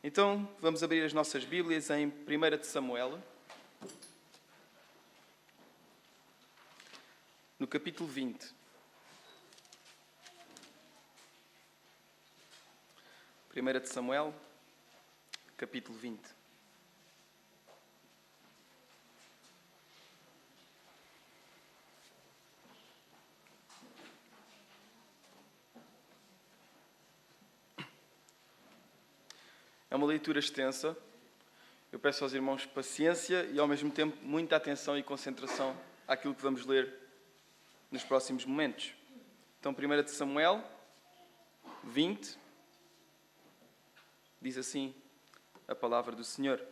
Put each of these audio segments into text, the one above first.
Então, vamos abrir as nossas Bíblias em 1 de Samuel, no capítulo 20. 1 de Samuel, capítulo 20. É uma leitura extensa. Eu peço aos irmãos paciência e, ao mesmo tempo, muita atenção e concentração àquilo que vamos ler nos próximos momentos. Então, 1 de Samuel 20, diz assim a palavra do Senhor.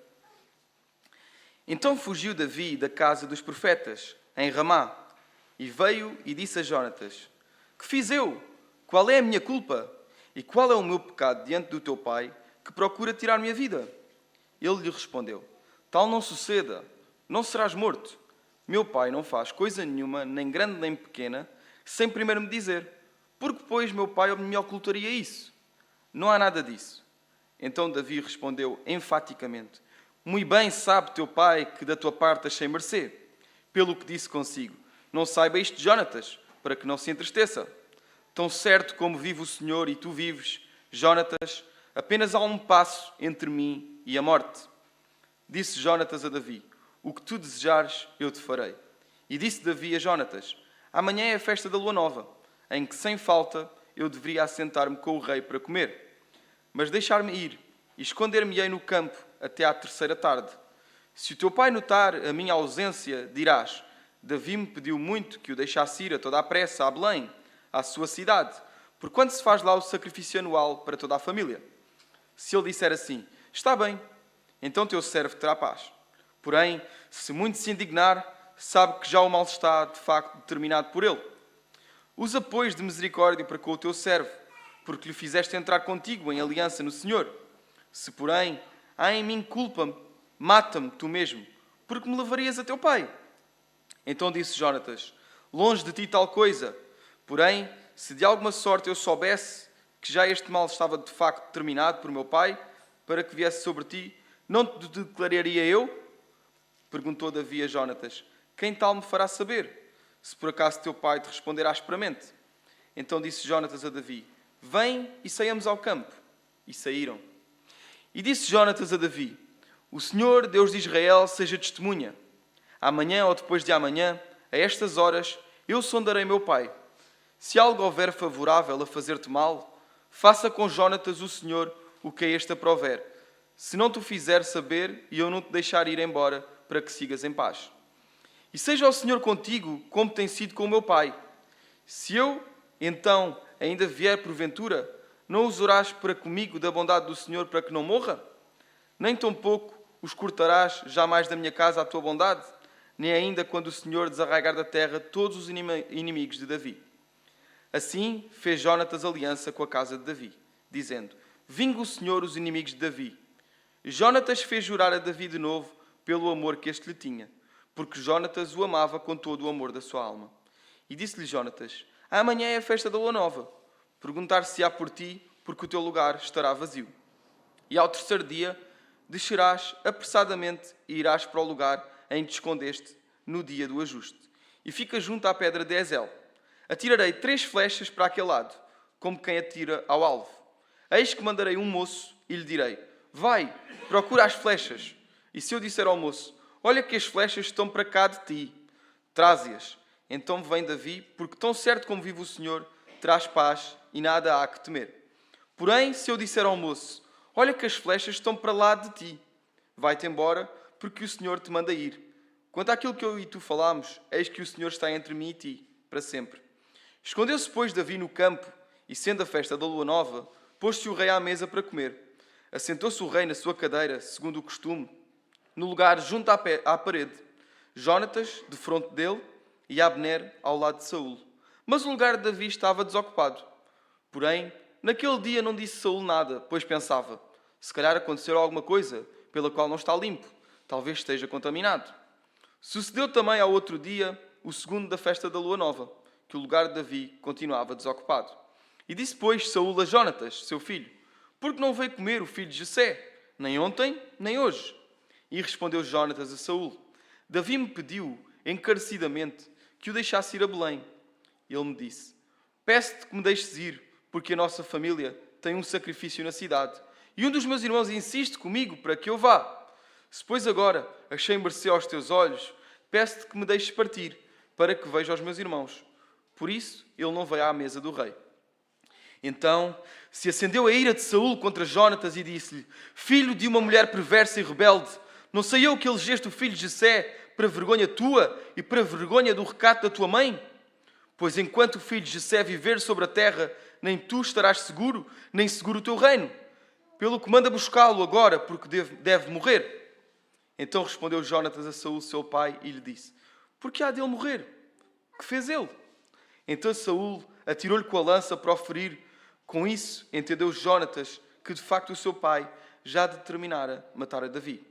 Então fugiu Davi da casa dos profetas, em Ramá, e veio e disse a Jonatas: Que fiz eu? Qual é a minha culpa? E qual é o meu pecado diante do teu pai, que procura tirar minha vida? Ele lhe respondeu: Tal não suceda, não serás morto. Meu pai não faz coisa nenhuma, nem grande nem pequena, sem primeiro me dizer. Porque, pois, meu pai me ocultaria isso? Não há nada disso. Então Davi respondeu enfaticamente: Muito bem sabe teu pai que da tua parte achei mercê. Pelo que disse consigo: Não saiba isto de Jonatas, para que não se entristeça. Tão certo como vive o Senhor e tu vives, Jonatas, apenas há um passo entre mim e a morte. Disse Jonatas a Davi: O que tu desejares, eu te farei. E disse Davi a Jonatas: Amanhã é a festa da lua nova, em que sem falta eu deveria assentar-me com o rei para comer. Mas deixar-me ir e esconder-me-ei no campo até à terceira tarde. Se o teu pai notar a minha ausência, dirás: Davi me pediu muito que o deixasse ir a toda a pressa a Belém, à sua cidade, porquanto se faz lá o sacrifício anual para toda a família. Se ele disser assim: Está bem, então teu servo terá paz. Porém, se muito se indignar, sabe que já o mal está de facto determinado por ele. Usa, pois, de misericórdia para com o teu servo, porque lhe fizeste entrar contigo em aliança no Senhor. Se, porém, há em mim culpa, mata-me tu mesmo, porque me levarias a teu pai. Então disse Jonatas: Longe de ti tal coisa. Porém, se de alguma sorte eu soubesse que já este mal estava de facto determinado por meu pai, para que viesse sobre ti, não te declararia eu? Perguntou Davi a Jonatas: Quem tal me fará saber, se por acaso teu pai te responder asperamente? Então disse Jonatas a Davi: Vem e saiamos ao campo. E saíram. E disse Jonatas a Davi: O Senhor, Deus de Israel, seja testemunha. Amanhã ou depois de amanhã, a estas horas, eu sondarei meu pai. Se algo houver favorável a fazer-te mal, faça com Jonatas o Senhor o que a este aprover. Se não te o fizer saber, e eu não te deixar ir embora, para que sigas em paz. E seja o Senhor contigo, como tem sido com o meu pai. Se eu, então, ainda vier porventura, não usarás para comigo da bondade do Senhor para que não morra? Nem tampouco os cortarás jamais da minha casa a tua bondade, nem ainda quando o Senhor desarraigar da terra todos os inimigos de Davi. Assim fez Jonatas aliança com a casa de Davi, dizendo: Vingue o Senhor os inimigos de Davi. Jonatas fez jurar a Davi de novo pelo amor que este lhe tinha, porque Jonatas o amava com todo o amor da sua alma. E disse-lhe Jonatas: Amanhã é a festa da lua nova. Perguntar-se-á por ti, porque o teu lugar estará vazio. E ao terceiro dia descerás apressadamente e irás para o lugar em que te escondeste no dia do ajuste. E fica junto à pedra de Ezel. Atirarei 3 flechas para aquele lado, como quem atira ao alvo. Eis que mandarei um moço e lhe direi: Vai, procura as flechas. E se eu disser ao moço: Olha que as flechas estão para cá de ti, traze-as. Então vem Davi, porque tão certo como vive o Senhor, traz paz e nada há que temer. Porém, se eu disser ao moço: Olha que as flechas estão para lá de ti, vai-te embora, porque o Senhor te manda ir. Quanto àquilo que eu e tu falámos, eis que o Senhor está entre mim e ti, para sempre. Escondeu-se, pois, Davi no campo, e sendo a festa da lua nova, pôs-se o rei à mesa para comer. Assentou-se o rei na sua cadeira, segundo o costume, no lugar junto à parede. Jonatas, defronte dele, e Abner ao lado de Saul. Mas o lugar de Davi estava desocupado. Porém, naquele dia não disse Saul nada, pois pensava: se calhar aconteceu alguma coisa pela qual não está limpo, talvez esteja contaminado. Sucedeu também ao outro dia, o segundo da festa da lua nova, que o lugar de Davi continuava desocupado. E disse, pois, Saul a Jonatas, seu filho: Por que não veio comer o filho de Jessé? nem ontem, nem hoje. E respondeu Jonatas a Saul: Davi me pediu encarecidamente que o deixasse ir a Belém. Ele me disse: Peço-te que me deixes ir, porque a nossa família tem um sacrifício na cidade. E um dos meus irmãos insiste comigo para que eu vá. Se, pois, agora achei mercê aos teus olhos, peço-te que me deixes partir, para que veja os meus irmãos. Por isso, ele não veio à mesa do rei. Então se acendeu a ira de Saul contra Jonatas e disse-lhe: Filho de uma mulher perversa e rebelde, não sei eu que elegeste o filho de Jessé para vergonha tua e para vergonha do recato da tua mãe? Pois enquanto o filho de Jessé viver sobre a terra, nem tu estarás seguro, nem seguro o teu reino. Pelo que manda buscá-lo agora, porque deve morrer. Então respondeu Jonatas a Saul, seu pai, e lhe disse: Por que há dele morrer? Que fez ele? Então Saul atirou-lhe com a lança para o ferir. Com isso, entendeu Jonatas que de facto o seu pai já determinara matar a Davi.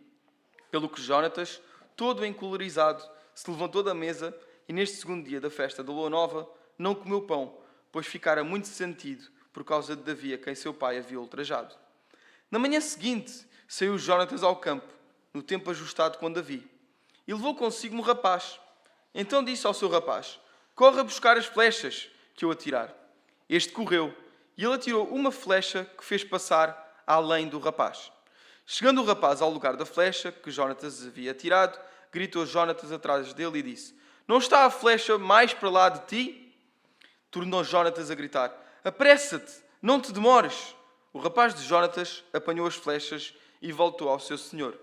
Pelo que Jonatas, todo encolerizado, se levantou da mesa e neste segundo dia da festa da lua nova não comeu pão, pois ficara muito sentido por causa de Davi, a quem seu pai havia ultrajado. Na manhã seguinte, saiu Jonatas ao campo, no tempo ajustado com Davi, e levou consigo um rapaz. Então disse ao seu rapaz: Corre a buscar as flechas que eu atirar. Este correu, e ele atirou uma flecha que fez passar além do rapaz. Chegando o rapaz ao lugar da flecha que Jonatas havia atirado, gritou Jonatas atrás dele e disse: Não está a flecha mais para lá de ti? Tornou Jonatas a gritar: Apressa-te, não te demores. O rapaz de Jonatas apanhou as flechas e voltou ao seu senhor.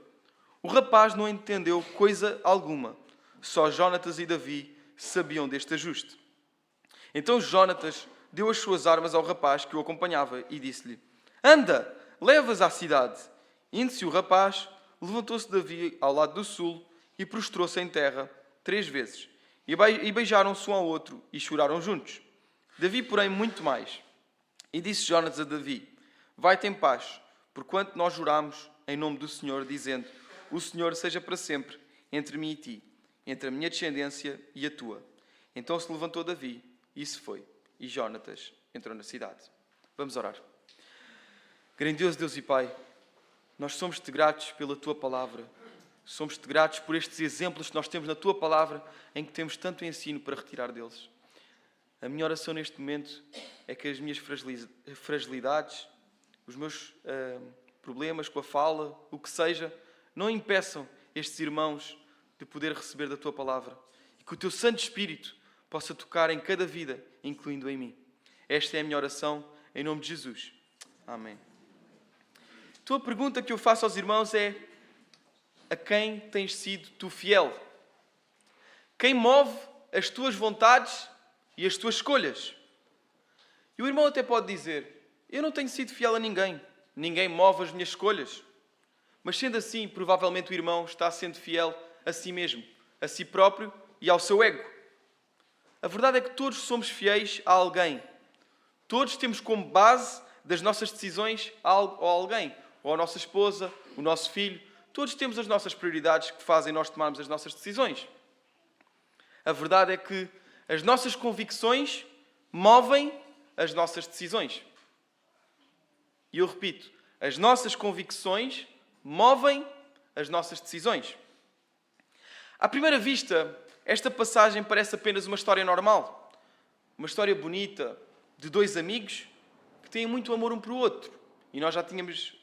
O rapaz não entendeu coisa alguma. Só Jonatas e Davi sabiam deste ajuste. Então Jonatas deu as suas armas ao rapaz que o acompanhava e disse-lhe: Anda, leva-as à cidade. Indo-se o rapaz, levantou-se Davi ao lado do sul e prostrou-se em terra 3 vezes. E beijaram-se um ao outro e choraram juntos. Davi, porém, muito mais. E disse Jonatas a Davi: Vai-te em paz, porquanto nós juramos em nome do Senhor, dizendo: O Senhor seja para sempre entre mim e ti, entre a minha descendência e a tua. Então se levantou Davi e se foi. E Jonatas entrou na cidade. Vamos orar. Grandioso Deus e Pai, nós somos-te gratos pela Tua Palavra. Somos-te gratos por estes exemplos que nós temos na Tua Palavra, em que temos tanto ensino para retirar deles. A minha oração neste momento é que as minhas fragilidades, os meus problemas com a fala, o que seja, não impeçam estes irmãos de poder receber da Tua Palavra. E que o Teu Santo Espírito possa tocar em cada vida, incluindo em mim. Esta é a minha oração, em nome de Jesus. Amém. Então a pergunta que eu faço aos irmãos é: a quem tens sido tu fiel? Quem move as tuas vontades e as tuas escolhas? E o irmão até pode dizer: eu não tenho sido fiel a ninguém. Ninguém move as minhas escolhas. Mas sendo assim, provavelmente o irmão está sendo fiel a si mesmo, a si próprio e ao seu ego. A verdade é que todos somos fiéis a alguém. Todos temos como base das nossas decisões a alguém. Ou a nossa esposa, o nosso filho. Todos temos as nossas prioridades que fazem nós tomarmos as nossas decisões. A verdade é que as nossas convicções movem as nossas decisões. E eu repito, as nossas convicções movem as nossas decisões. À primeira vista, esta passagem parece apenas uma história normal. Uma história bonita de 2 amigos que têm muito amor um para o outro. E nós já tínhamos,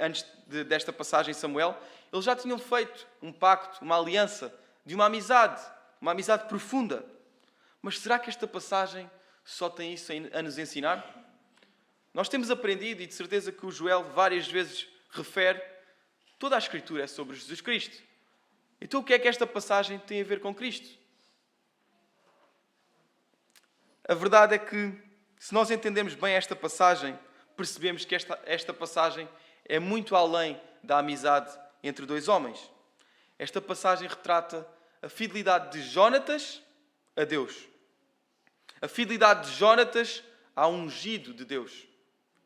antes desta passagem, Samuel, eles já tinham feito um pacto, uma aliança de uma amizade profunda. Mas será que esta passagem só tem isso a nos ensinar? Nós temos aprendido, e de certeza que o Joel várias vezes refere, toda a Escritura é sobre Jesus Cristo. Então o que é que esta passagem tem a ver com Cristo? A verdade é que, se nós entendermos bem esta passagem, percebemos que esta passagem é muito além da amizade entre 2 homens. Esta passagem retrata a fidelidade de Jonatas a Deus. A fidelidade de Jonatas ao ungido de Deus.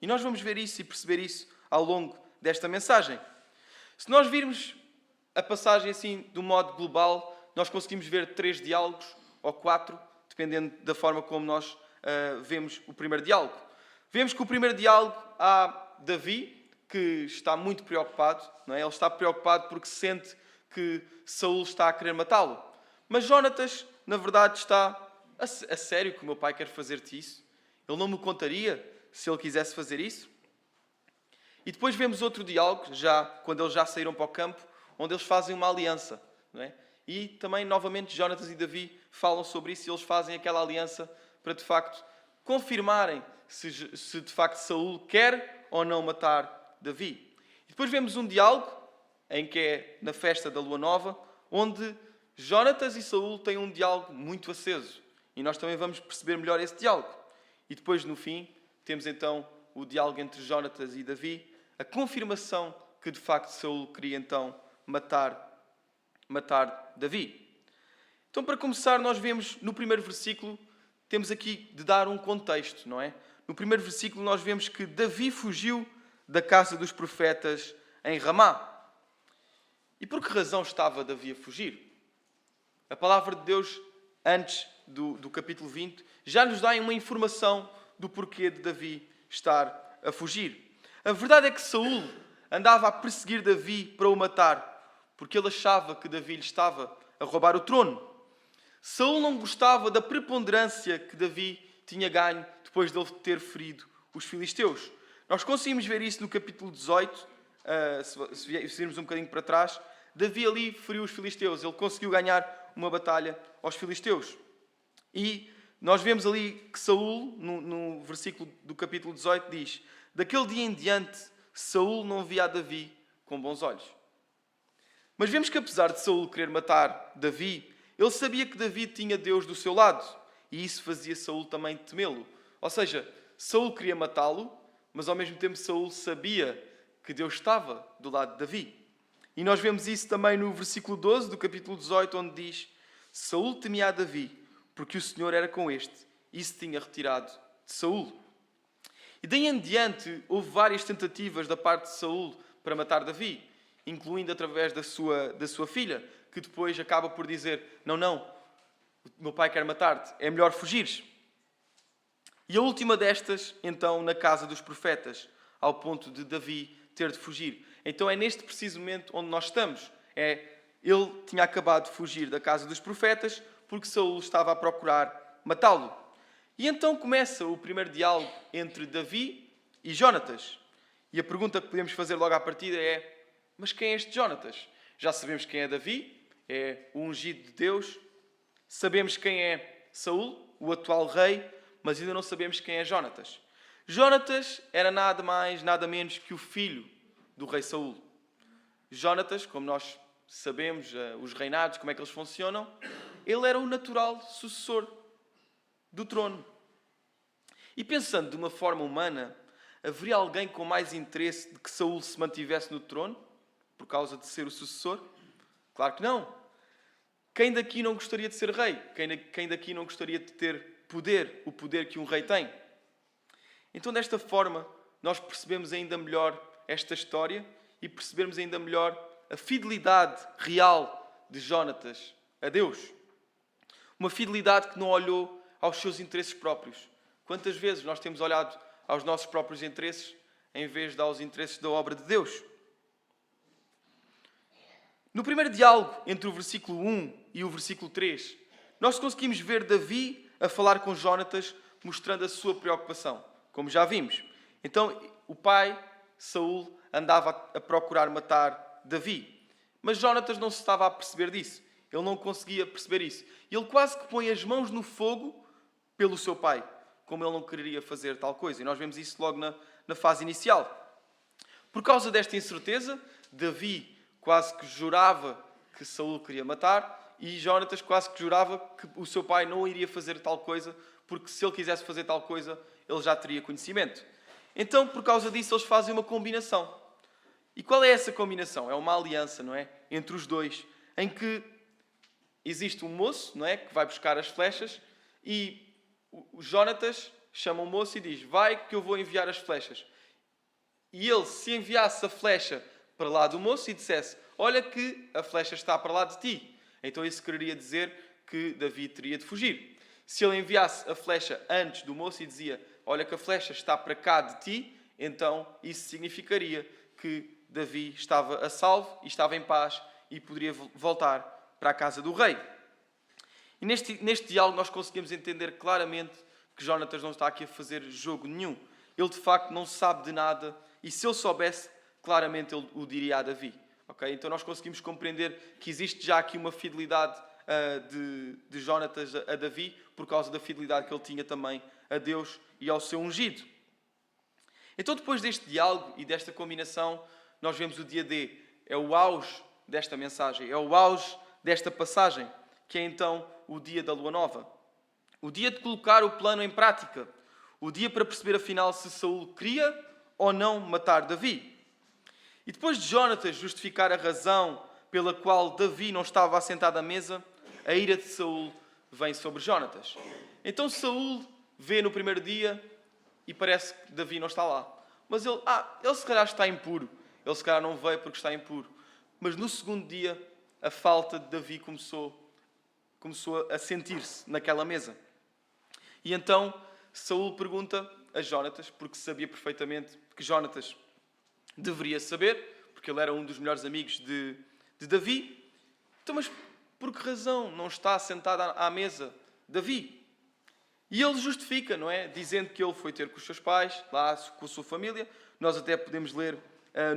E nós vamos ver isso e perceber isso ao longo desta mensagem. Se nós virmos a passagem assim, do modo global, nós conseguimos ver 3 diálogos, ou 4, dependendo da forma como nós vemos o primeiro diálogo. Vemos que o primeiro diálogo há Davi, que está muito preocupado, não é? Ele está preocupado porque sente que Saul está a querer matá-lo. Mas Jónatas, na verdade, está a sério que o meu pai quer fazer-te isso? Ele não me contaria se ele quisesse fazer isso? E depois vemos outro diálogo, já quando eles já saíram para o campo, onde eles fazem uma aliança, não é? E também, novamente, Jónatas e Davi falam sobre isso e eles fazem aquela aliança para, de facto, confirmarem se de facto Saul quer ou não matar Davi. E depois vemos um diálogo, em que é na festa da Lua Nova, onde Jónatas e Saul têm um diálogo muito aceso. E nós também vamos perceber melhor esse diálogo. E depois, no fim, temos então o diálogo entre Jónatas e Davi, a confirmação que de facto Saul queria então matar Davi. Então, para começar, nós vemos no primeiro versículo, temos aqui de dar um contexto, não é? No primeiro versículo nós vemos que Davi fugiu da casa dos profetas em Ramá. E por que razão estava Davi a fugir? A palavra de Deus, antes do capítulo 20, já nos dá uma informação do porquê de Davi estar a fugir. A verdade é que Saul andava a perseguir Davi para o matar, porque ele achava que Davi lhe estava a roubar o trono. Saul não gostava da preponderância que Davi tinha ganho depois de ele ter ferido os filisteus. Nós conseguimos ver isso no capítulo 18, se virmos um bocadinho para trás. Davi ali feriu os filisteus, ele conseguiu ganhar uma batalha aos filisteus. E nós vemos ali que Saul, no versículo do capítulo 18, diz: daquele dia em diante, Saul não via a Davi com bons olhos. Mas vemos que apesar de Saul querer matar Davi, ele sabia que Davi tinha Deus do seu lado. E isso fazia Saul também temê-lo. Ou seja, Saul queria matá-lo, mas ao mesmo tempo Saul sabia que Deus estava do lado de Davi. E nós vemos isso também no versículo 12 do capítulo 18, onde diz: Saul temia a Davi, porque o Senhor era com este, e se tinha retirado de Saul. E daí em diante houve várias tentativas da parte de Saul para matar Davi, incluindo através da sua filha, que depois acaba por dizer: não, o meu pai quer matar-te, é melhor fugires. E a última destas, então, na casa dos profetas, ao ponto de Davi ter de fugir. Então é neste preciso momento onde nós estamos. Ele tinha acabado de fugir da casa dos profetas porque Saul estava a procurar matá-lo. E então começa o primeiro diálogo entre Davi e Jónatas. E a pergunta que podemos fazer logo à partida é: mas quem é este Jónatas? Já sabemos quem é Davi, é o ungido de Deus. Sabemos quem é Saul, o atual rei, mas ainda não sabemos quem é Jónatas. Jónatas era nada mais, nada menos que o filho do rei Saul. Jónatas, como nós sabemos, os reinados, como é que eles funcionam, ele era o natural sucessor do trono. E pensando de uma forma humana, haveria alguém com mais interesse de que Saul se mantivesse no trono, por causa de ser o sucessor? Claro que não. Quem daqui não gostaria de ser rei? Quem daqui não gostaria de ter poder, o poder que um rei tem? Então, desta forma, nós percebemos ainda melhor esta história e percebemos ainda melhor a fidelidade real de Jónatas a Deus. Uma fidelidade que não olhou aos seus interesses próprios. Quantas vezes nós temos olhado aos nossos próprios interesses em vez de aos interesses da obra de Deus? No primeiro diálogo entre o versículo 1 e o versículo 3, nós conseguimos ver Davi a falar com Jónatas, mostrando a sua preocupação, como já vimos. Então, o pai, Saul, andava a procurar matar Davi. Mas Jónatas não se estava a perceber disso. Ele não conseguia perceber isso. Ele quase que põe as mãos no fogo pelo seu pai, como ele não queria fazer tal coisa. E nós vemos isso logo na fase inicial. Por causa desta incerteza, Davi quase que jurava que Saul queria matar, e Jónatas quase que jurava que o seu pai não iria fazer tal coisa, porque se ele quisesse fazer tal coisa, ele já teria conhecimento. Então, por causa disso, eles fazem uma combinação. E qual é essa combinação? É uma aliança, não é? Entre os dois, em que existe um moço, não é? Que vai buscar as flechas, e o Jónatas chama o moço e diz: vai que eu vou enviar as flechas. E ele, se enviasse a flecha para lá do moço e dissesse: olha que a flecha está para lá de ti, então isso quereria dizer que Davi teria de fugir. Se ele enviasse a flecha antes do moço e dizia: olha que a flecha está para cá de ti, então isso significaria que Davi estava a salvo e estava em paz e poderia voltar para a casa do rei. E neste diálogo nós conseguimos entender claramente que Jónatas não está aqui a fazer jogo nenhum. Ele de facto não sabe de nada e se ele soubesse, claramente ele o diria a Davi. Okay? Então nós conseguimos compreender que existe já aqui uma fidelidade de Jónatas a Davi por causa da fidelidade que ele tinha também a Deus e ao seu ungido. Então depois deste diálogo e desta combinação, nós vemos o dia D. É o auge desta mensagem, é o auge desta passagem, que é então o dia da lua nova. O dia de colocar o plano em prática. O dia para perceber afinal se Saul queria ou não matar Davi. E depois de Jónatas justificar a razão pela qual Davi não estava assentado à mesa, a ira de Saul vem sobre Jónatas. Então Saul vê no primeiro dia e parece que Davi não está lá. Mas ele se calhar está impuro. Ele se calhar não veio porque está impuro. Mas no segundo dia, a falta de Davi começou a sentir-se naquela mesa. E então Saul pergunta a Jónatas, porque sabia perfeitamente que Jónatas deveria saber, porque ele era um dos melhores amigos de Davi. Então, mas por que razão não está sentado à mesa Davi? E ele justifica, não é? Dizendo que ele foi ter com os seus pais, lá com a sua família. Nós até podemos ler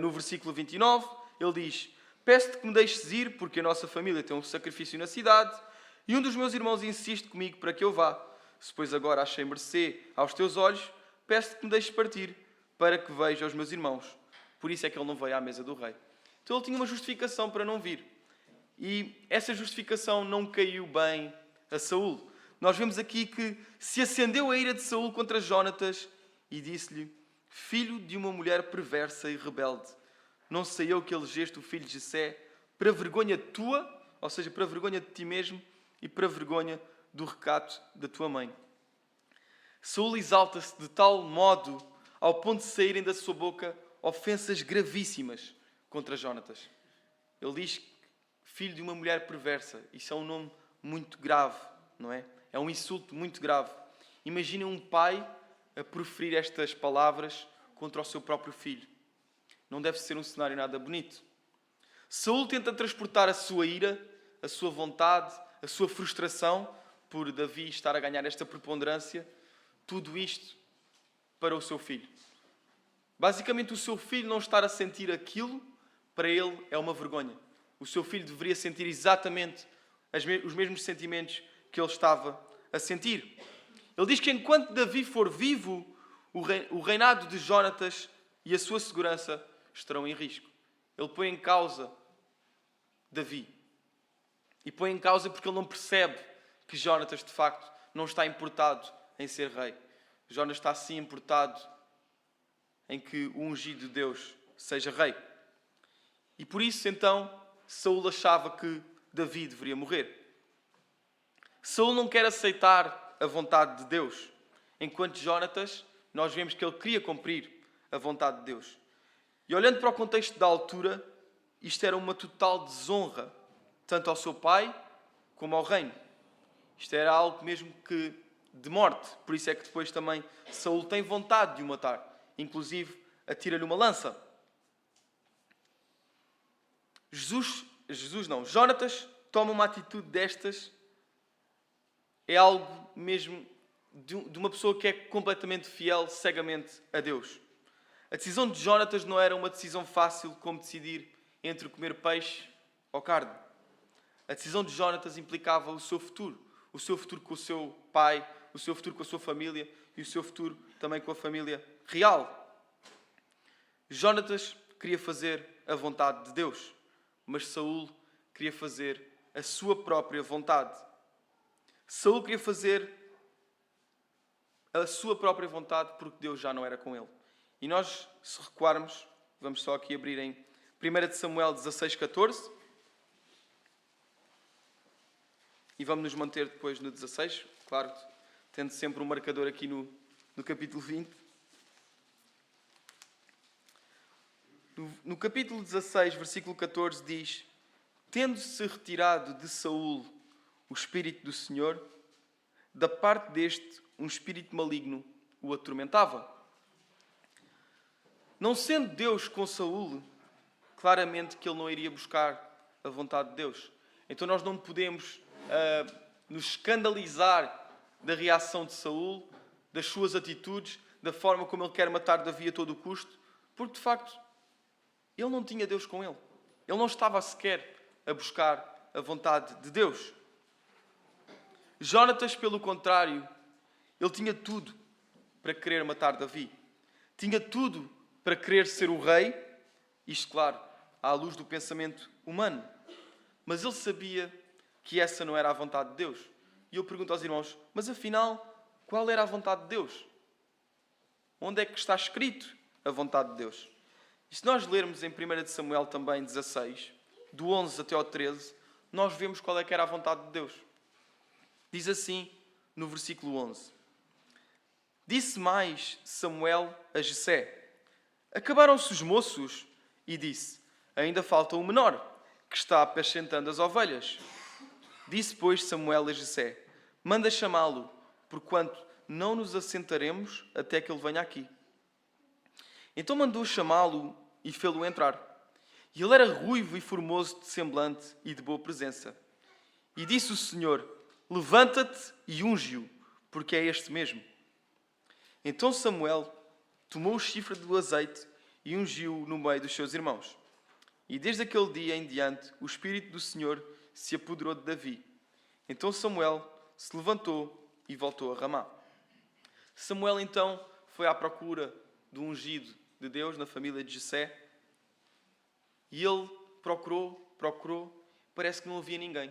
no versículo 29. Ele diz: peço-te que me deixes ir, porque a nossa família tem um sacrifício na cidade, e um dos meus irmãos insiste comigo para que eu vá. Se pois agora achei mercê aos teus olhos, peço-te que me deixes partir, para que veja os meus irmãos. Por isso é que ele não veio à mesa do rei. Então ele tinha uma justificação para não vir. E essa justificação não caiu bem a Saul. Nós vemos aqui que se acendeu a ira de Saul contra Jónatas e disse-lhe: filho de uma mulher perversa e rebelde, não sei eu que elegeste o filho de Jessé para vergonha tua, ou seja, para vergonha de ti mesmo e para vergonha do recato da tua mãe. Saul exalta-se de tal modo ao ponto de saírem da sua boca ofensas gravíssimas contra Jónatas. Ele diz filho de uma mulher perversa. Isso é um nome muito grave, não é? É um insulto muito grave. Imaginem um pai a proferir estas palavras contra o seu próprio filho. Não deve ser um cenário nada bonito. Saul tenta transportar a sua ira, a sua vontade, a sua frustração por Davi estar a ganhar esta preponderância, tudo isto para o seu filho. Basicamente, o seu filho não estar a sentir aquilo, para ele é uma vergonha. O seu filho deveria sentir exatamente os mesmos sentimentos que ele estava a sentir. Ele diz que enquanto Davi for vivo, o reinado de Jónatas e a sua segurança estarão em risco. Ele põe em causa Davi. E põe em causa porque ele não percebe que Jónatas, de facto, não está importado em ser rei. Jónatas está, sim, importado em que o ungido de Deus seja rei. E por isso, então, Saul achava que Davi deveria morrer. Saul não quer aceitar a vontade de Deus, enquanto Jónatas, nós vemos que ele queria cumprir a vontade de Deus. E olhando para o contexto da altura, isto era uma total desonra, tanto ao seu pai como ao reino. Isto era algo mesmo que de morte. Por isso é que depois também Saul tem vontade de o matar. Inclusive, atira-lhe uma lança. Jónatas toma uma atitude destas. É algo mesmo de uma pessoa que é completamente fiel, cegamente a Deus. A decisão de Jónatas não era uma decisão fácil como decidir entre comer peixe ou carne. A decisão de Jónatas implicava o seu futuro com o seu pai, o seu futuro com a sua família e o seu futuro também com a família real. Jónatas queria fazer a vontade de Deus, mas Saul queria fazer a sua própria vontade. Saul queria fazer a sua própria vontade porque Deus já não era com ele. E nós, se recuarmos, vamos só aqui abrir em 1 de Samuel 16:14 e vamos nos manter depois no 16, claro, tendo sempre um marcador aqui no capítulo 20. No capítulo 16, versículo 14 diz: tendo-se retirado de Saul o Espírito do Senhor, da parte deste um espírito maligno o atormentava. Não sendo Deus com Saúl, claramente que ele não iria buscar a vontade de Deus. Então nós não podemos nos escandalizar da reação de Saúl, das suas atitudes, da forma como ele quer matar Davi a todo o custo, porque de facto ele não tinha Deus com ele. Ele não estava sequer a buscar a vontade de Deus. Jónatas, pelo contrário, ele tinha tudo para querer matar Davi. Tinha tudo para querer ser o rei, isto, claro, à luz do pensamento humano. Mas ele sabia que essa não era a vontade de Deus. E eu pergunto aos irmãos, mas afinal, qual era a vontade de Deus? Onde é que está escrito a vontade de Deus? E se nós lermos em 1 Samuel também 16, do 11 até ao 13, nós vemos qual é que era a vontade de Deus. Diz assim no versículo 11. Disse mais Samuel a Jessé: acabaram-se os moços? E disse: ainda falta o menor, que está apacentando as ovelhas. Disse, pois, Samuel a Jessé: manda chamá-lo, porquanto não nos assentaremos até que ele venha aqui. Então mandou chamá-lo e fê-lo entrar. E ele era ruivo e formoso de semblante e de boa presença. E disse o Senhor: levanta-te e unge-o, porque é este mesmo. Então Samuel tomou o chifre do azeite e ungiu-o no meio dos seus irmãos. E desde aquele dia em diante, o Espírito do Senhor se apoderou de Davi. Então Samuel se levantou e voltou a Ramá. Samuel então foi à procura do ungido de Deus na família de Jessé. E ele procurou, parece que não havia ninguém.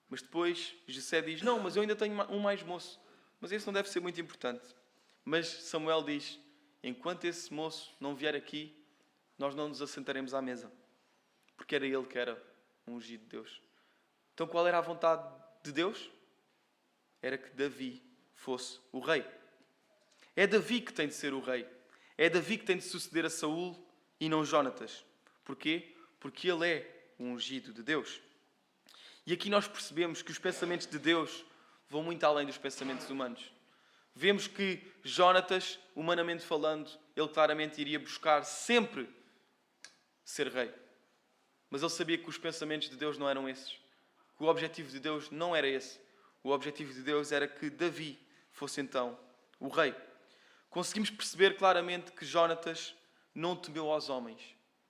Mas depois Jessé diz: não, mas eu ainda tenho um mais moço. Mas esse não deve ser muito importante. Mas Samuel diz: enquanto esse moço não vier aqui, nós não nos assentaremos à mesa. Porque era ele que era o ungido de Deus. Então qual era a vontade de Deus? Era que Davi fosse o rei. É Davi que tem de ser o rei. É Davi que tem de suceder a Saúl e não Jónatas. Porquê? Porque ele é o ungido de Deus. E aqui nós percebemos que os pensamentos de Deus vão muito além dos pensamentos humanos. Vemos que Jónatas, humanamente falando, ele claramente iria buscar sempre ser rei. Mas ele sabia que os pensamentos de Deus não eram esses. Que o objetivo de Deus não era esse. O objetivo de Deus era que Davi fosse então o rei. Conseguimos perceber claramente que Jónatas não temeu aos homens,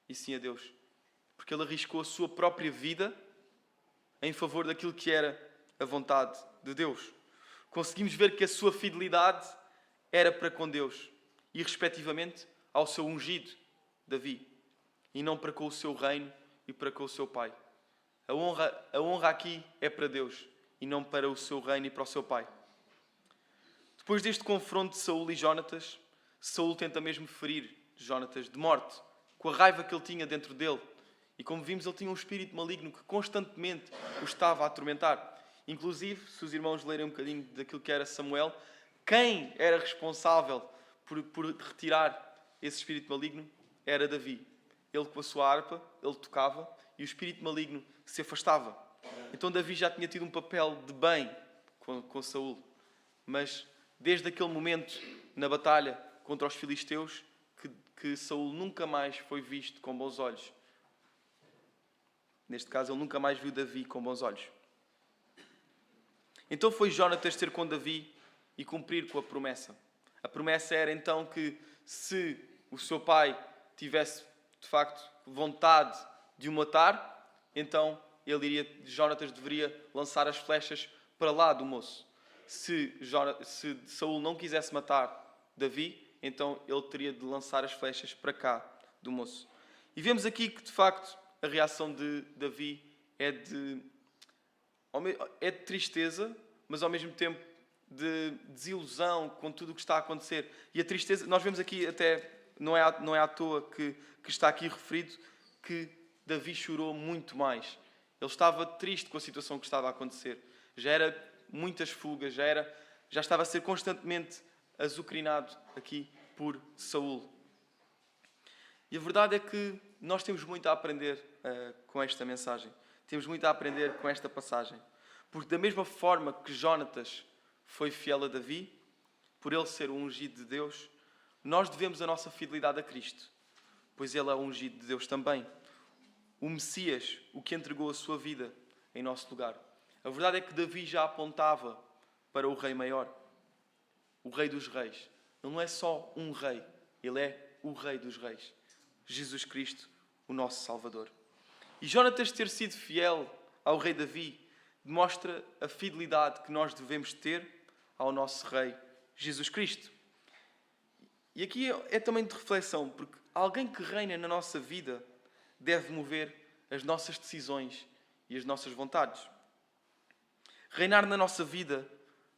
e sim a Deus. Porque ele arriscou a sua própria vida em favor daquilo que era a vontade de Deus. Conseguimos ver que a sua fidelidade era para com Deus e, respectivamente, ao seu ungido, Davi, e não para com o seu reino e para com o seu pai. A honra aqui é para Deus e não para o seu reino e para o seu pai. Depois deste confronto de Saúl e Jónatas, Saúl tenta mesmo ferir Jónatas de morte, com a raiva que ele tinha dentro dele. E como vimos, ele tinha um espírito maligno que constantemente o estava a atormentar. Inclusive, se os irmãos lerem um bocadinho daquilo que era Samuel, quem era responsável por retirar esse espírito maligno era Davi. Ele com a sua harpa, ele tocava e o espírito maligno se afastava. Então Davi já tinha tido um papel de bem com Saúl. Mas desde aquele momento, na batalha contra os filisteus, que Saúl nunca mais foi visto com bons olhos. Neste caso, ele nunca mais viu Davi com bons olhos. Então foi Jónatas ter com Davi e cumprir com a promessa. A promessa era então que se o seu pai tivesse, de facto, vontade de o matar, então Jónatas deveria lançar as flechas para lá do moço. Se Saúl não quisesse matar Davi, então ele teria de lançar as flechas para cá do moço. E vemos aqui que, de facto, a reação de Davi é de tristeza, mas ao mesmo tempo de desilusão com tudo o que está a acontecer. E a tristeza, nós vemos aqui até, não é à toa que está aqui referido, que Davi chorou muito mais. Ele estava triste com a situação que estava a acontecer. Já era muitas fugas, já estava a ser constantemente azucrinado aqui por Saúl. E a verdade é que nós temos muito a aprender com esta mensagem. Temos muito a aprender com esta passagem. Porque da mesma forma que Jónatas foi fiel a Davi, por ele ser o ungido de Deus, nós devemos a nossa fidelidade a Cristo, pois Ele é o ungido de Deus também. O Messias, o que entregou a sua vida em nosso lugar. A verdade é que Davi já apontava para o Rei maior, o Rei dos Reis. Ele não é só um rei, ele é o Rei dos Reis. Jesus Cristo, o nosso Salvador. E Jonatas ter sido fiel ao rei Davi demonstra a fidelidade que nós devemos ter ao nosso Rei Jesus Cristo. E aqui é também de reflexão, porque alguém que reina na nossa vida deve mover as nossas decisões e as nossas vontades. Reinar na nossa vida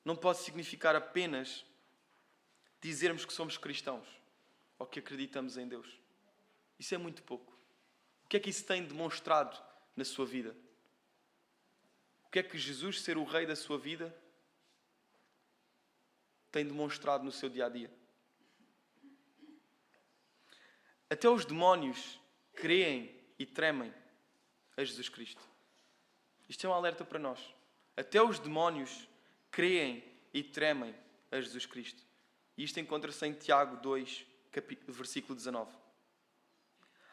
não pode significar apenas dizermos que somos cristãos ou que acreditamos em Deus. Isso é muito pouco. O que é que isso tem demonstrado na sua vida? O que é que Jesus, ser o Rei da sua vida, tem demonstrado no seu dia-a-dia? Até os demónios creem e tremem a Jesus Cristo. Isto é um alerta para nós. Até os demónios creem e tremem a Jesus Cristo. E isto encontra-se em Tiago 2, versículo 19.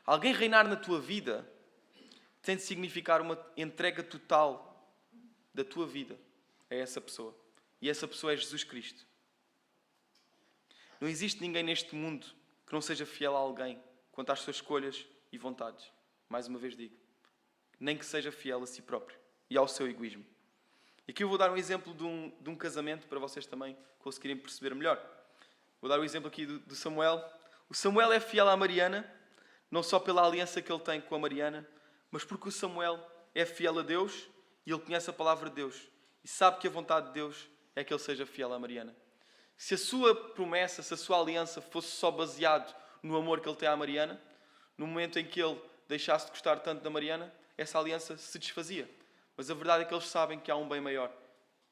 Alguém reinar na tua vida tem de significar uma entrega total da tua vida a essa pessoa. E essa pessoa é Jesus Cristo. Não existe ninguém neste mundo que não seja fiel a alguém quanto às suas escolhas e vontades. Mais uma vez digo, nem que seja fiel a si próprio e ao seu egoísmo. E aqui eu vou dar um exemplo de um casamento para vocês também conseguirem perceber melhor. Vou dar o exemplo aqui do Samuel. O Samuel é fiel à Mariana, não só pela aliança que ele tem com a Mariana, mas porque o Samuel é fiel a Deus e ele conhece a palavra de Deus e sabe que a vontade de Deus é que ele seja fiel à Mariana. Se a sua promessa, se a sua aliança fosse só baseado no amor que ele tem à Mariana, no momento em que ele deixasse de gostar tanto da Mariana, essa aliança se desfazia. Mas a verdade é que eles sabem que há um bem maior,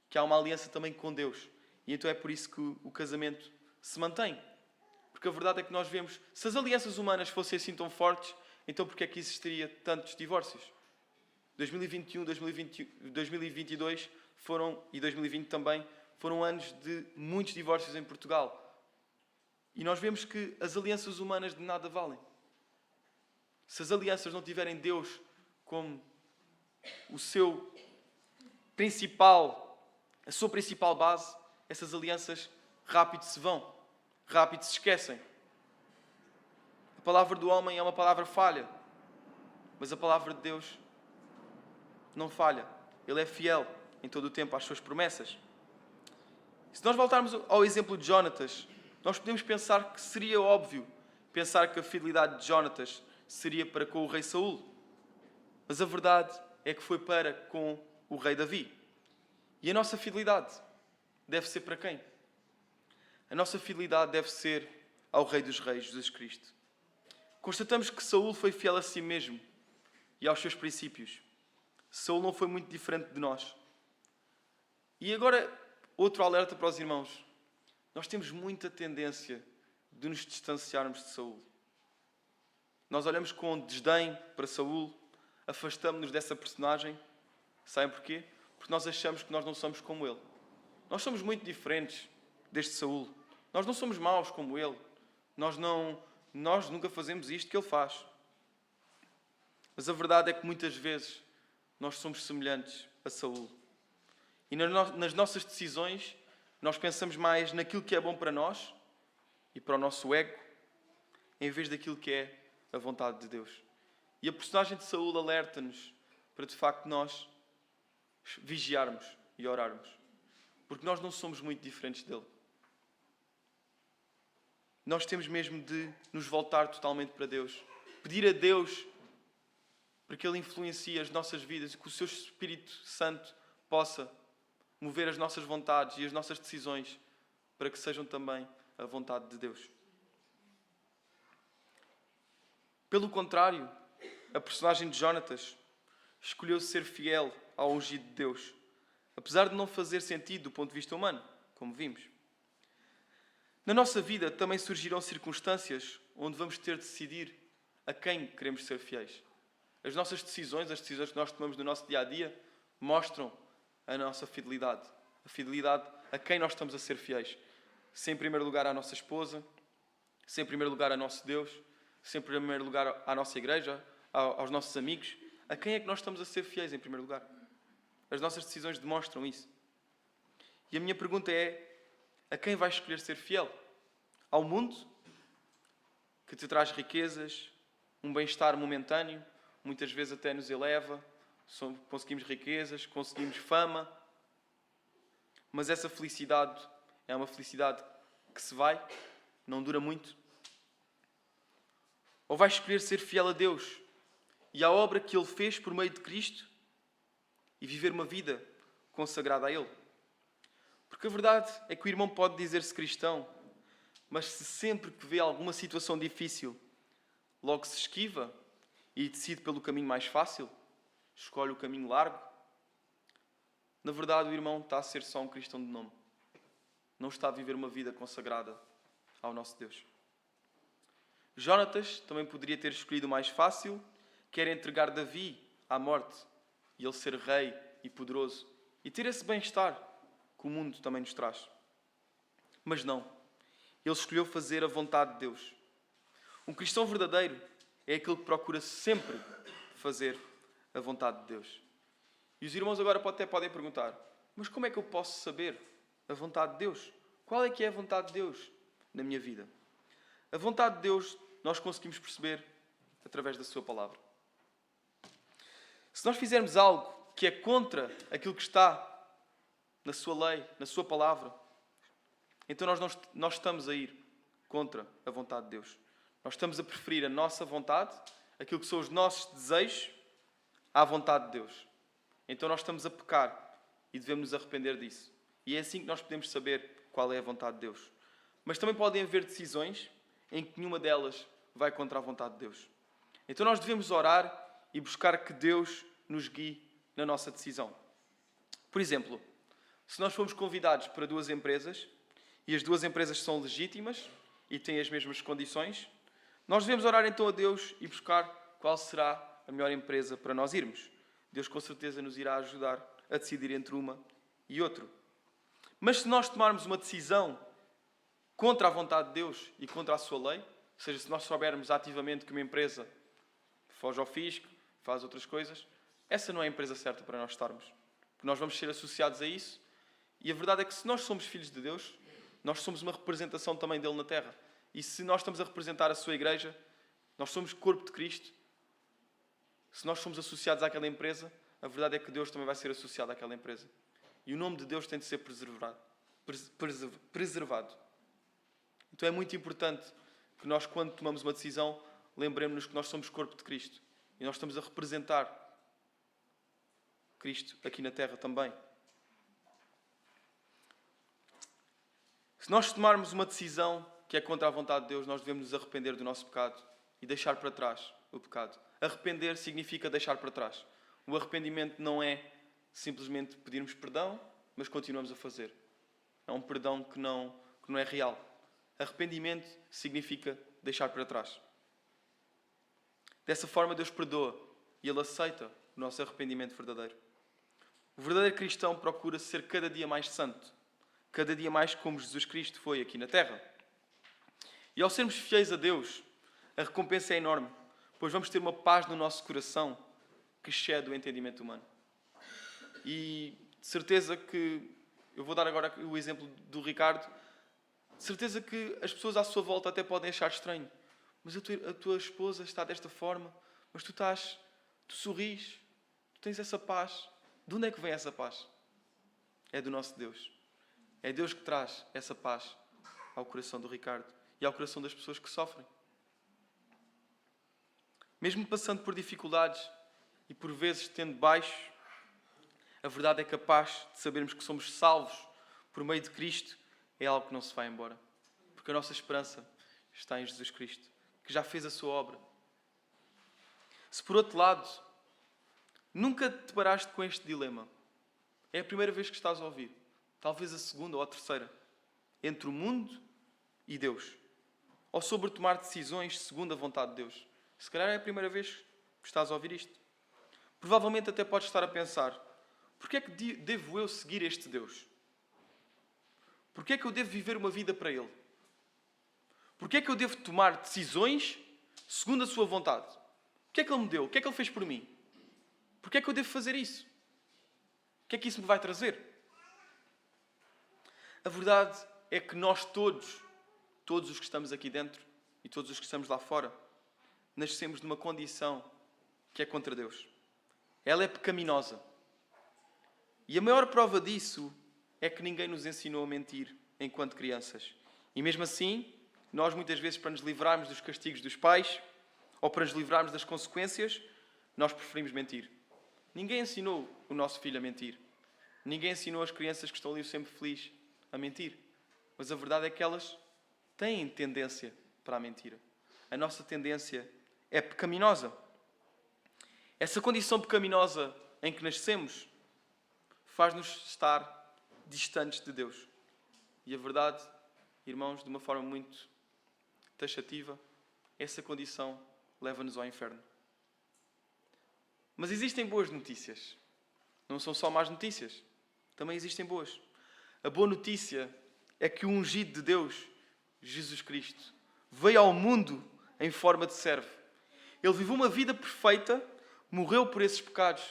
que há uma aliança também com Deus. E então é por isso que o casamento se mantém. Porque a verdade é que nós vemos, se as alianças humanas fossem assim tão fortes, então porquê é que existiria tantos divórcios? 2021, 2022 foram, e 2020 também, foram anos de muitos divórcios em Portugal. E nós vemos que as alianças humanas de nada valem. Se as alianças não tiverem Deus como a sua principal base, essas alianças rápido se vão, rápido se esquecem. A palavra do homem é uma palavra falha, mas a palavra de Deus não falha. Ele é fiel em todo o tempo às suas promessas. Se nós voltarmos ao exemplo de Jonatas, nós podemos pensar que seria óbvio pensar que a fidelidade de Jonatas seria para com o rei Saul. Mas a verdade é que foi para com o rei Davi. E a nossa fidelidade deve ser para quem? A nossa fidelidade deve ser ao Rei dos Reis, Jesus Cristo. Constatamos que Saul foi fiel a si mesmo e aos seus princípios. Saul não foi muito diferente de nós. E agora, outro alerta para os irmãos. Nós temos muita tendência de nos distanciarmos de Saul. Nós olhamos com desdém para Saul, afastamos-nos dessa personagem. Sabem porquê? Porque nós achamos que nós não somos como ele. Nós somos muito diferentes deste Saul. Nós não somos maus como ele. Nós nunca fazemos isto que ele faz. Mas a verdade é que muitas vezes nós somos semelhantes a Saul. E nas nossas decisões, nós pensamos mais naquilo que é bom para nós e para o nosso ego, em vez daquilo que é a vontade de Deus. E a personagem de Saul alerta-nos para, de facto, nós vigiarmos e orarmos. Porque nós não somos muito diferentes dele. Nós temos mesmo de nos voltar totalmente para Deus. Pedir a Deus para que Ele influencie as nossas vidas e que o Seu Espírito Santo possa mover as nossas vontades e as nossas decisões para que sejam também a vontade de Deus. Pelo contrário, a personagem de Jonatas escolheu ser fiel ao ungido de Deus, apesar de não fazer sentido do ponto de vista humano, como vimos. Na nossa vida também surgirão circunstâncias onde vamos ter de decidir a quem queremos ser fiéis. As nossas decisões, as decisões que nós tomamos no nosso dia-a-dia, mostram a nossa fidelidade. A fidelidade a quem nós estamos a ser fiéis. Se em primeiro lugar à nossa esposa, Se em primeiro lugar a nosso Deus, se em primeiro lugar à nossa igreja, aos nossos amigos, a quem é que nós estamos a ser fiéis em primeiro lugar? As nossas decisões demonstram isso. E a minha pergunta é, a quem vais escolher ser fiel? Ao mundo, que te traz riquezas, um bem-estar momentâneo, muitas vezes até nos eleva, conseguimos riquezas, conseguimos fama, mas essa felicidade é uma felicidade que se vai, não dura muito? Ou vais escolher ser fiel a Deus e à obra que Ele fez por meio de Cristo e viver uma vida consagrada a Ele? Porque a verdade é que o irmão pode dizer-se cristão, mas se sempre que vê alguma situação difícil, logo se esquiva e decide pelo caminho mais fácil, escolhe o caminho largo, na verdade o irmão está a ser só um cristão de nome. Não está a viver uma vida consagrada ao nosso Deus. Jónatas também poderia ter escolhido o mais fácil, que era entregar Davi à morte e ele ser rei e poderoso e ter esse bem-estar que o mundo também nos traz. Mas não. Ele escolheu fazer a vontade de Deus. Um cristão verdadeiro é aquele que procura sempre fazer a vontade de Deus. E os irmãos agora até podem perguntar, mas como é que eu posso saber a vontade de Deus? Qual é que é a vontade de Deus na minha vida? A vontade de Deus nós conseguimos perceber através da sua palavra. Se nós fizermos algo que é contra aquilo que está na sua lei, na sua palavra, então nós estamos a ir contra a vontade de Deus. Nós estamos a preferir a nossa vontade, aquilo que são os nossos desejos, à vontade de Deus. Então nós estamos a pecar e devemos nos arrepender disso. E é assim que nós podemos saber qual é a vontade de Deus. Mas também podem haver decisões em que nenhuma delas vai contra a vontade de Deus. Então nós devemos orar e buscar que Deus nos guie na nossa decisão. Por exemplo, se nós formos convidados para 2 empresas e as 2 empresas são legítimas e têm as mesmas condições, nós devemos orar então a Deus e buscar qual será a melhor empresa para nós irmos. Deus com certeza nos irá ajudar a decidir entre uma e outra. Mas se nós tomarmos uma decisão contra a vontade de Deus e contra a sua lei, ou seja, se nós soubermos ativamente que uma empresa foge ao fisco, faz outras coisas, essa não é a empresa certa para nós estarmos. Porque nós vamos ser associados a isso. E a verdade é que se nós somos filhos de Deus, nós somos uma representação também dele na terra. E se nós estamos a representar a sua igreja, nós somos corpo de Cristo. Se nós somos associados àquela empresa, a verdade é que Deus também vai ser associado àquela empresa. E o nome de Deus tem de ser preservado. Então é muito importante que nós, quando tomamos uma decisão, lembremos-nos que nós somos corpo de Cristo. E nós estamos a representar Cristo aqui na terra também. Se nós tomarmos uma decisão que é contra a vontade de Deus, nós devemos nos arrepender do nosso pecado e deixar para trás o pecado. Arrepender significa deixar para trás. O arrependimento não é simplesmente pedirmos perdão, mas continuamos a fazer. É um perdão que não é real. Arrependimento significa deixar para trás. Dessa forma Deus perdoa e Ele aceita o nosso arrependimento verdadeiro. O verdadeiro cristão procura ser cada dia mais santo, cada dia mais como Jesus Cristo foi aqui na terra. E ao sermos fiéis a Deus, a recompensa é enorme, pois vamos ter uma paz no nosso coração que excede o entendimento humano. E de certeza que, eu vou dar agora o exemplo do Ricardo, de certeza que as pessoas à sua volta até podem achar estranho. Mas a tua esposa está desta forma, mas tu sorris, tu tens essa paz. De onde é que vem essa paz? É do nosso Deus. É Deus que traz essa paz ao coração do Ricardo e ao coração das pessoas que sofrem. Mesmo passando por dificuldades e por vezes tendo baixos, a verdade é que a paz de sabermos que somos salvos por meio de Cristo é algo que não se vai embora. Porque a nossa esperança está em Jesus Cristo, que já fez a sua obra. Se por outro lado, nunca te deparaste com este dilema, é a primeira vez que estás a ouvir, talvez a segunda ou a terceira, entre o mundo e Deus, ou sobre tomar decisões segundo a vontade de Deus. Se calhar é a primeira vez que estás a ouvir isto. Provavelmente até podes estar a pensar, porquê é que devo eu seguir este Deus? Porquê é que eu devo viver uma vida para Ele? Porque é que eu devo tomar decisões segundo a sua vontade? O que é que Ele me deu? O que é que Ele fez por mim? Porque é que eu devo fazer isso? O que é que isso me vai trazer? A verdade é que nós todos os que estamos aqui dentro e todos os que estamos lá fora, nascemos numa condição que é contra Deus. Ela é pecaminosa. E a maior prova disso é que ninguém nos ensinou a mentir enquanto crianças. E mesmo assim, nós muitas vezes, para nos livrarmos dos castigos dos pais ou para nos livrarmos das consequências, nós preferimos mentir. Ninguém ensinou o nosso filho a mentir. Ninguém ensinou as crianças que estão ali sempre felizes a mentir. Mas a verdade é que elas têm tendência para a mentira. A nossa tendência é pecaminosa. Essa condição pecaminosa em que nascemos faz-nos estar distantes de Deus. E a verdade, irmãos, de uma forma muito taxativa, essa condição leva-nos ao inferno. Mas existem boas notícias. Não são só más notícias. Também existem boas. A boa notícia é que o ungido de Deus, Jesus Cristo, veio ao mundo em forma de servo. Ele viveu uma vida perfeita, morreu por esses pecados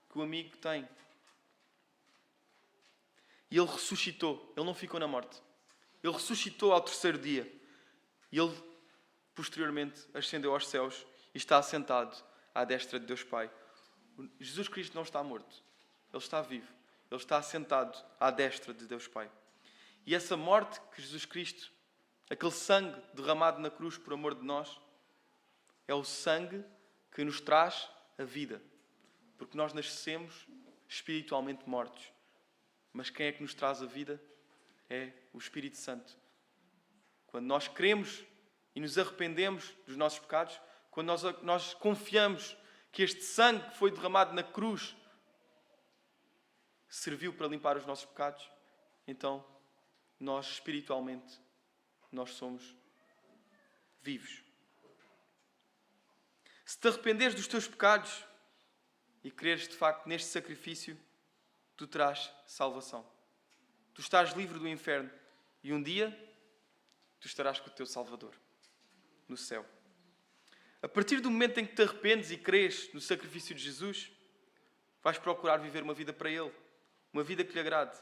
que o amigo tem. E ele ressuscitou. Ele não ficou na morte. Ele ressuscitou ao terceiro dia. E ele, posteriormente, ascendeu aos céus e está assentado à destra de Deus Pai. Jesus Cristo não está morto. Ele está vivo. Ele está assentado à destra de Deus Pai. E essa morte que Jesus Cristo, aquele sangue derramado na cruz por amor de nós, é o sangue que nos traz a vida. Porque nós nascemos espiritualmente mortos. Mas quem é que nos traz a vida? É o Espírito Santo. Quando nós cremos e nos arrependemos dos nossos pecados, quando nós confiamos que este sangue que foi derramado na cruz serviu para limpar os nossos pecados, então nós espiritualmente nós somos vivos. Se te arrependeres dos teus pecados e creres de facto neste sacrifício, tu terás salvação. Tu estás livre do inferno e um dia tu estarás com o teu Salvador no céu. A partir do momento em que te arrependes e crês no sacrifício de Jesus, vais procurar viver uma vida para Ele, uma vida que lhe agrade.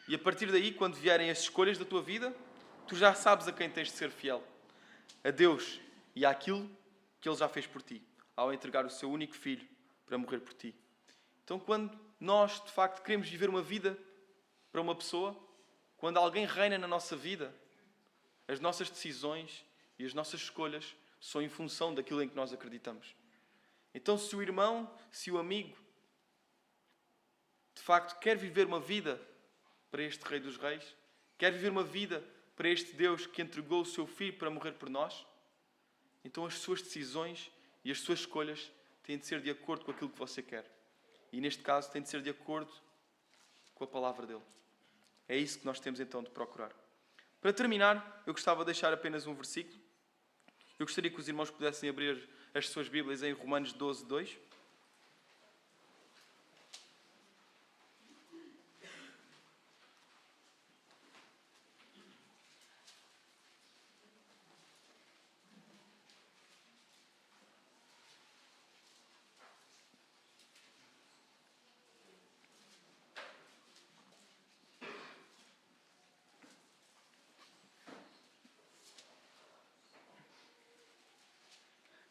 E a partir daí, quando vierem as escolhas da tua vida, tu já sabes a quem tens de ser fiel. A Deus e àquilo que Ele já fez por ti, ao entregar o seu único Filho para morrer por ti. Então, quando nós, de facto, queremos viver uma vida para uma pessoa, quando alguém reina na nossa vida, as nossas decisões e as nossas escolhas são em função daquilo em que nós acreditamos. Então, se o irmão, se o amigo, de facto, quer viver uma vida para este Rei dos Reis, quer viver uma vida para este Deus que entregou o seu Filho para morrer por nós, então as suas decisões e as suas escolhas têm de ser de acordo com aquilo que você quer. E neste caso têm de ser de acordo com a palavra dele. É isso que nós temos então de procurar. Para terminar, eu gostava de deixar apenas um versículo. Eu gostaria que os irmãos pudessem abrir as suas Bíblias em Romanos 12, 2.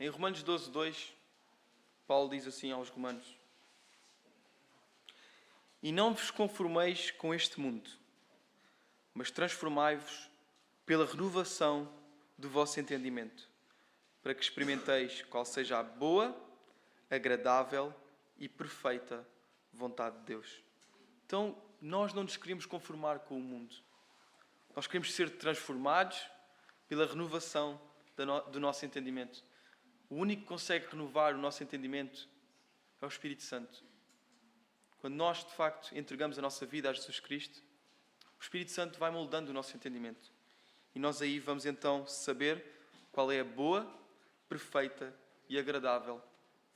Em Romanos 12, 2, Paulo diz assim aos romanos: E não vos conformeis com este mundo, mas transformai-vos pela renovação do vosso entendimento, para que experimenteis qual seja a boa, agradável e perfeita vontade de Deus. Então, nós não nos queremos conformar com o mundo. Nós queremos ser transformados pela renovação do nosso entendimento. O único que consegue renovar o nosso entendimento é o Espírito Santo. Quando nós, de facto, entregamos a nossa vida a Jesus Cristo, o Espírito Santo vai moldando o nosso entendimento. E nós aí vamos então saber qual é a boa, perfeita e agradável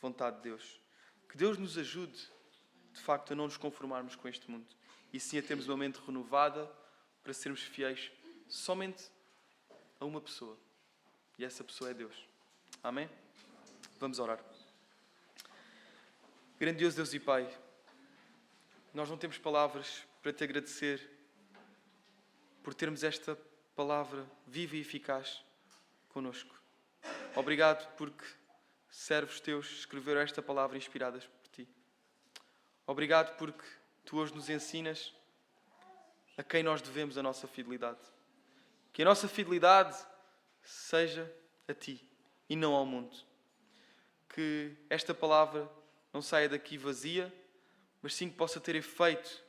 vontade de Deus. Que Deus nos ajude, de facto, a não nos conformarmos com este mundo. E sim a termos uma mente renovada para sermos fiéis somente a uma pessoa. E essa pessoa é Deus. Amém? Vamos orar. Grandioso Deus e Pai, nós não temos palavras para te agradecer por termos esta palavra viva e eficaz connosco. Obrigado porque servos teus escreveram esta palavra inspiradas por ti. Obrigado porque tu hoje nos ensinas a quem nós devemos a nossa fidelidade. Que a nossa fidelidade seja a ti e não ao mundo. Que esta palavra não saia daqui vazia, mas sim que possa ter efeito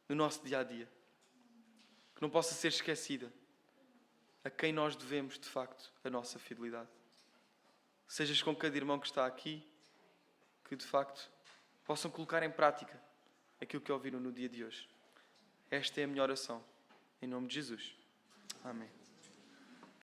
no nosso dia-a-dia. Que não possa ser esquecida a quem nós devemos, de facto, a nossa fidelidade. Sejas com cada irmão que está aqui, que, de facto, possam colocar em prática aquilo que ouviram no dia de hoje. Esta é a minha oração. Em nome de Jesus. Amém.